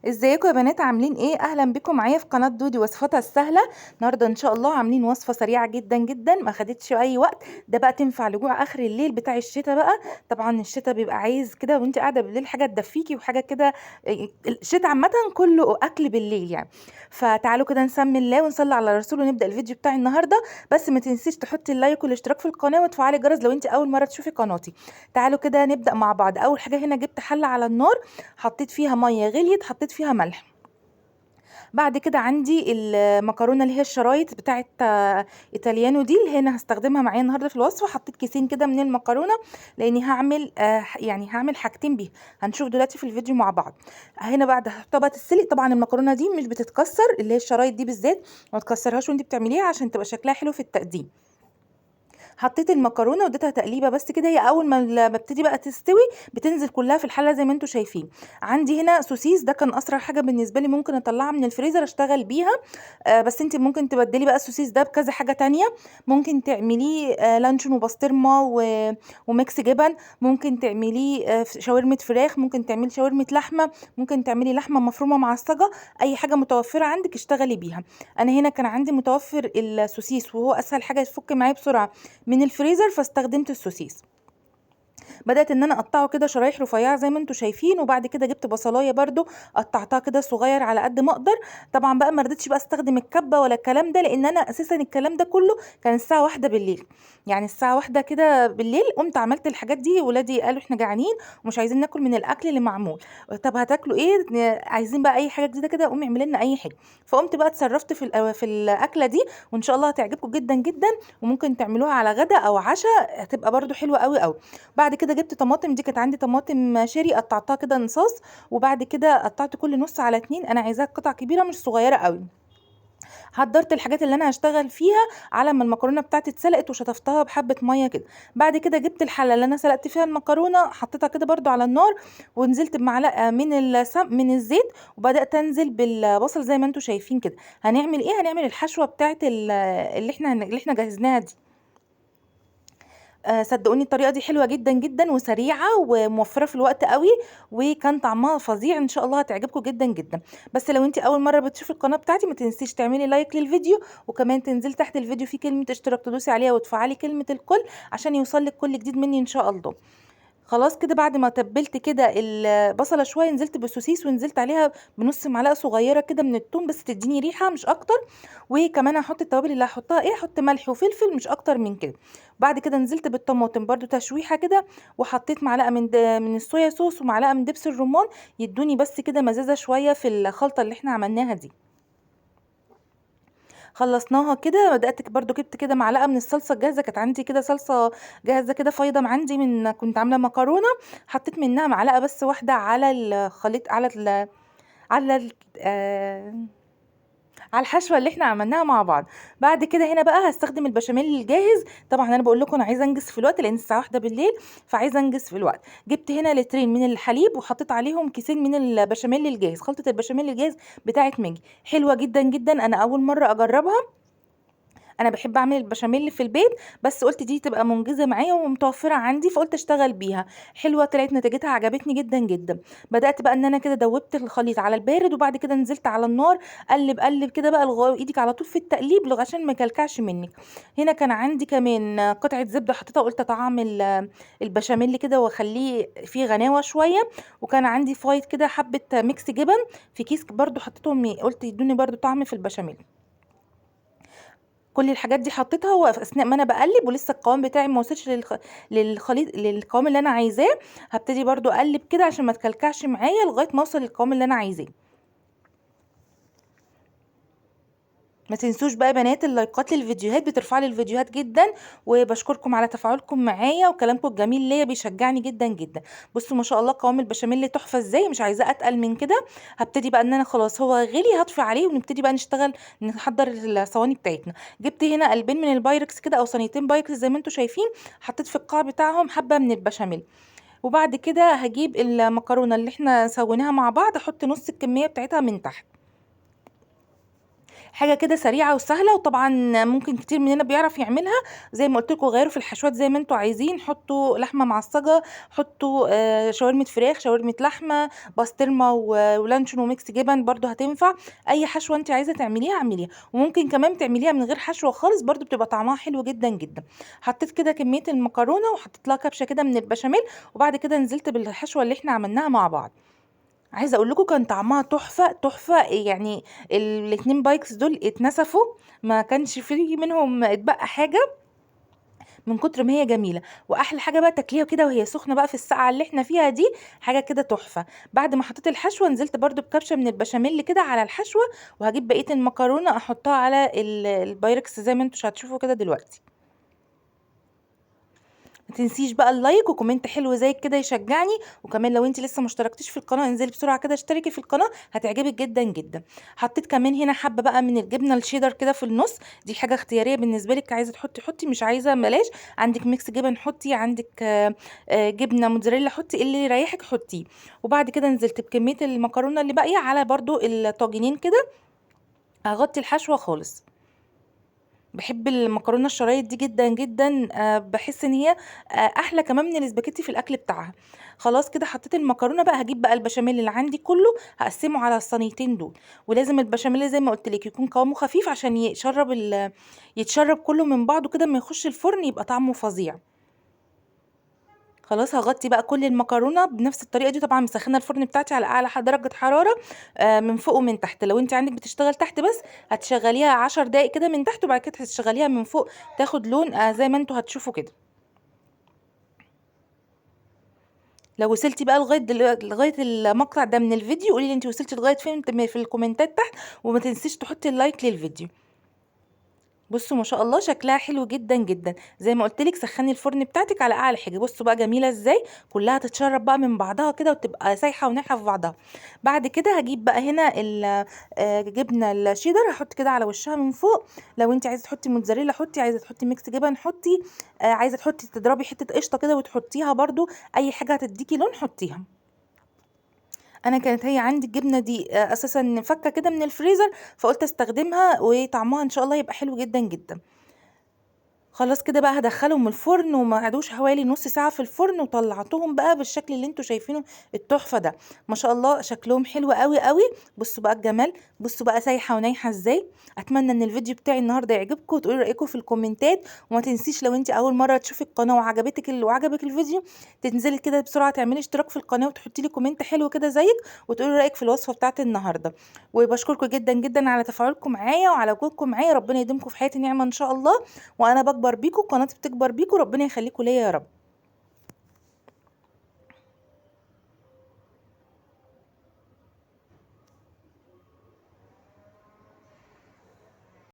ازيكم يا بنات؟ عاملين ايه؟ اهلا بكم معايا في قناه دودي وصفاتها السهله. النهارده ان شاء الله عاملين وصفه سريعه جدا جدا، ما خدتش اي وقت. ده بقى تنفع لجوع اخر الليل بتاع الشتاء بقى. طبعا الشتاء بيبقى عايز كده وانت قاعده بالليل حاجه تدفيكي وحاجه كده. الشتاء عامه كله اكل بالليل يعني. فتعالوا كده نسمي الله ونصلي على الرسول ونبدا الفيديو بتاعي النهارده. بس ما تنسيش تحطي اللايك والاشتراك في القناه وتفعلي الجرس لو انت اول مره تشوفي قناتي. تعالوا كده نبدا مع بعض. اول حاجه هنا جبت حله على النار، حطيت فيها ميه غليت، حطيت فيها ملح. بعد كده عندي المكرونه اللي هي الشرايط بتاعه ايطاليانو دي اللي هنا هستخدمها معايا النهارده في الوصفه. حطيت كيسين كده من المكرونه لاني هعمل يعني هعمل حاجتين بيها، هنشوف دلوقتي في الفيديو مع بعض. هنا بعد هحطها بقى تتسلق. طبعا المكرونه دي مش بتتكسر، اللي هي الشرايط دي بالذات ما تكسرهاش وانت بتعمليها عشان تبقى شكلها حلو في التقديم. حطيت المكرونه واديتها تقليبه بس كده. هي اول ما ببتدي بقى تستوي بتنزل كلها في الحله زي ما انتم شايفين. عندي هنا سوسيس، ده كان اسرع حاجه بالنسبه لي، ممكن اطلعها من الفريزر اشتغل بيها. بس انت ممكن تبدلي بقى السوسيس ده بكذا حاجه تانية. ممكن تعمليه لانشون وبسطرمه وميكس جبن. ممكن تعمليه شاورمه فراخ، ممكن تعملي شاورمه لحمه، ممكن تعملي لحمه مفرومه معصجه. اي حاجه متوفره عندك اشتغلي بيها. انا هنا كان عندي متوفر السوسيس وهو اسهل حاجه يفك معايا بسرعه من الفريزر، فاستخدمت السوسيس. بدات ان انا اقطعه كده شرايح رفيعه زي ما انتم شايفين. وبعد كده جبت بصلايه برده قطعتها كده صغير على قد ما اقدر. طبعا بقى ما رضيتش بقى استخدم الكبه ولا الكلام ده، لان انا اساسا الكلام ده كله كان الساعه 1 بالليل. يعني الساعه 1 كده بالليل قمت عملت الحاجات دي. ولادي قالوا احنا جعانين ومش عايزين ناكل من الاكل اللي معمول. طب هتاكلوا ايه؟ عايزين بقى اي حاجه جديده كده، قومي اعملي لنا اي حاجه. فقمت بقى اتصرفت في الاكله دي، وان شاء الله هتعجبكم جدا جدا. وممكن تعملوها على غدا او عشاء، هتبقى برده حلوه قوي قوي. بعد كده جبت طماطم، دي كانت عندي طماطم شيري قطعتها كده نصاص. وبعد كده قطعت كل نص على 2، انا عايزاها قطع كبيره مش صغيره قوي. حضرت الحاجات اللي انا هشتغل فيها على ما المكرونه بتاعتي اتسلقت وشطفتها بحبه ميه كده. بعد كده جبت الحله اللي انا سلقت فيها المكرونه، حطيتها كده برده على النار، ونزلت بمعلقه من الزيت. وبدات انزل بالبصل زي ما انتم شايفين كده. هنعمل ايه؟ هنعمل الحشوه بتاعت اللي احنا جهزناها دي. صدقوني الطريقه دي حلوه جدا جدا وسريعه وموفره في الوقت قوي. وكان طعمها فظيع، ان شاء الله هتعجبكم جدا جدا. بس لو انت اول مره بتشوفي القناه بتاعتي ما تنسيش تعملي لايك للفيديو، وكمان تنزلي تحت الفيديو في كلمه اشتراك تدوسي عليها وتفعلي كلمه الكل عشان يوصلك كل جديد مني ان شاء الله. خلاص كده بعد ما تبلت كده البصله شويه، نزلت بالسوسيس ونزلت عليها بنص معلقه صغيره كده من الثوم بس تديني ريحه مش اكتر. وكمان هحط التوابل اللي هحطها ايه، هحط ملح وفلفل مش اكتر من كده. بعد كده نزلت بالطماطم برده تشويحه كده. وحطيت معلقه من الصويا صوص ومعلقه من دبس الرمان، يدوني بس كده مزازه شويه في الخلطه اللي احنا عملناها دي. خلصناها كده. بدأت برضو جبت كده معلقة من الصلصة الجاهزة، كانت عندي كده صلصة جاهزة كده فايضة عندي، من كنت عاملة مكرونة. حطيت منها معلقة بس واحدة على الخليط، على ال... آه على الحشوه اللي احنا عملناها مع بعض. بعد كده هنا بقى هستخدم البشاميل الجاهز. طبعا انا بقول لكم انا عايزه انجز في الوقت لان الساعه 1 بالليل، فعايزه انجز في الوقت. جبت هنا لترين من الحليب وحطيت عليهم كيسين من البشاميل الجاهز. خلطه البشاميل الجاهز بتاعت ماجي حلوه جدا جدا، انا اول مره اجربها. انا بحب اعمل البشاميل في البيت، بس قلت دي تبقى منجزه معايا ومتوفره عندي فقلت اشتغل بيها. حلوه طلعت نتيجتها، عجبتني جدا جدا. بدات بقى ان انا كده دوبت الخليط على البارد، وبعد كده نزلت على النار. قلب قلب كده بقى ايدك على طول في التقليب عشان ما يكلكعش منك. هنا كان عندي كمان قطعه زبده حطيتها، قلت طعم البشاميل كده واخليه فيه غناوه شويه. وكان عندي فايت كده حبه ميكس جبن في كيس برضو حطيتهم، قلت يدوني برضو طعم في البشاميل. كل الحاجات دي حطيتها وفي اثناء ما انا بقلب ولسه القوام بتاعي ما وصلش للخليط للقوام اللي انا عايزاه. هبتدي برضو اقلب كده عشان ما تكلكعش معايا لغايه ما اوصل للقوام اللي انا عايزاه. ما تنسوش بقى يا بنات اللايكات للفيديوهات بترفع لي الفيديوهات جدا. وبشكركم على تفاعلكم معايا وكلامكم الجميل ليا بيشجعني جدا جدا. بصوا ما شاء الله قوام البشاميل تحفه ازاي، مش عايزاه اتقل من كده. هبتدي بقى ان انا خلاص هو غلي هطفي عليه ونبتدي بقى نشتغل نحضر الصواني بتاعتنا. جبت هنا قلبين من البايركس كده او صينيتين بايركس زي ما انتم شايفين. حطيت في القاع بتاعهم حبه من البشاميل. وبعد كده هجيب المكرونه اللي احنا سويناها مع بعض، احط نص الكميه بتاعتها من تحت. حاجه كده سريعه وسهله، وطبعا ممكن كتير مننا بيعرف يعملها. زي ما قلت لكم غيروا في الحشوات زي ما انتوا عايزين، حطوا لحمه معصجه، حطوا شاورمه فراخ، شاورمه لحمه، بسطرمه ولانشون وميكس جبن برضو هتنفع. اي حشوه انت عايزه تعمليها اعمليها، وممكن كمان تعمليها من غير حشوه خالص برضو بتبقى طعمها حلو جدا جدا. حطيت كده كميه المكرونه وحطيت لها كبشه كده من البشاميل، وبعد كده نزلت بالحشوه اللي احنا عملناها مع بعض. عايزه اقول لكم كان طعمها تحفه تحفه يعني. الاتنين بايكس دول اتنسفوا، ما كانش فيه منهم اتبقى حاجه من كتر ما هي جميله. واحلى حاجه بقى تاكليها كده وهي سخنه بقى في الساعه اللي احنا فيها دي، حاجه كده تحفه. بعد ما حطيت الحشوه نزلت برضو بكبشه من البشاميل كده على الحشوه، وهجيب بقيه المكرونه احطها على البايركس زي ما انتوا هتشوفوا كده دلوقتي. ما تنسيش بقى اللايك وكومنت حلو زي كده يشجعني. وكمان لو انت لسه مشتركتيش في القناه انزلي بسرعه كده اشتركي في القناه، هتعجبك جدا جدا. حطيت كمان هنا حبه بقى من الجبنه الشيدر كده في النص، دي حاجه اختياريه بالنسبه لك، عايزه تحطي حطي، مش عايزه بلاش. عندك ميكس جبن حطي، عندك جبنه موتزاريلا حطي، اللي يريحك حطيه. وبعد كده نزلت بكميه المكرونه اللي باقيه على برضو الطاجنين كده، هغطي الحشوه خالص. بحب المكرونه الشرايط دي جدا جدا، بحس ان هي احلى كمان من الاسباجيتي في الاكل بتاعها. خلاص كده حطيت المكرونه بقى، هجيب بقى البشاميل اللي عندي كله هقسمه على الصينيتين دول. ولازم البشاميل زي ما قلت لك يكون قوامه خفيف عشان يتشرب كله من بعضه كده، ما يخش الفرن يبقى طعمه فظيع. خلاص هغطي بقى كل المكرونه بنفس الطريقه دي، طبعا مسخنه الفرن بتاعتي على اعلى درجه حراره من فوق ومن تحت. لو انت عندك بتشتغل تحت بس هتشغليها 10 دقايق كده من تحت، وبعد كده هتشغليها من فوق تاخد لون زي ما انتوا هتشوفوا كده. لو وصلتي بقى لغايه المقطع ده من الفيديو قولي لي انت وصلتي لغايه فين في الكومنتات تحت، وما تنسيش تحطي اللايك للفيديو. بصوا ما شاء الله شكلها حلو جدا جدا. زي ما قلت لك سخني الفرن بتاعتك على اعلى حاجه. بصوا بقى جميله ازاي، كلها تتشرب بقى من بعضها كده وتبقى سايحه ونايحه في بعضها. بعد كده هجيب بقى هنا جبنه الشيدر، هحط كده على وشها من فوق. لو انت عايزه تحطي موتزاريلا حطي، عايزه تحطي ميكس جبن حطي، عايزه تحطي تضربي حته قشطه كده وتحطيها برضو، اي حاجه هتديكي لون حطيها. انا كانت هي عندي الجبنه دي اساسا فكه كده من الفريزر، فقلت استخدمها وطعمها ان شاء الله يبقى حلو جدا جدا. خلاص كده بقى هدخلهم الفرن، وما قعدوش حوالي نص ساعة في الفرن، وطلعتهم بقى بالشكل اللي انتوا شايفينه التحفة ده. ما شاء الله شكلهم حلو قوي قوي. بصوا بقى الجمال، بصوا بقى سايحة ونايحة ازاي. اتمنى ان الفيديو بتاعي النهاردة يعجبكم وتقولوا رأيكم في الكومنتات. وما تنسيش لو انت اول مرة تشوفي القناة وعجبك الفيديو، تنزلي كده بسرعة تعملي اشتراك في القناة وتحطي لي كومنت حلو كده زيك، وتقولي رأيك في الوصفة بتاعت النهاردة. وبشكركم جدا جدا على تفاعلكم معايا وعلى وجودكم معايا، ربنا يديمكم في حياتي نعمة ان شاء الله. وانا بكبر بيكم، قناتي بتكبر بيكم، ربنا يخليكم ليا يا رب.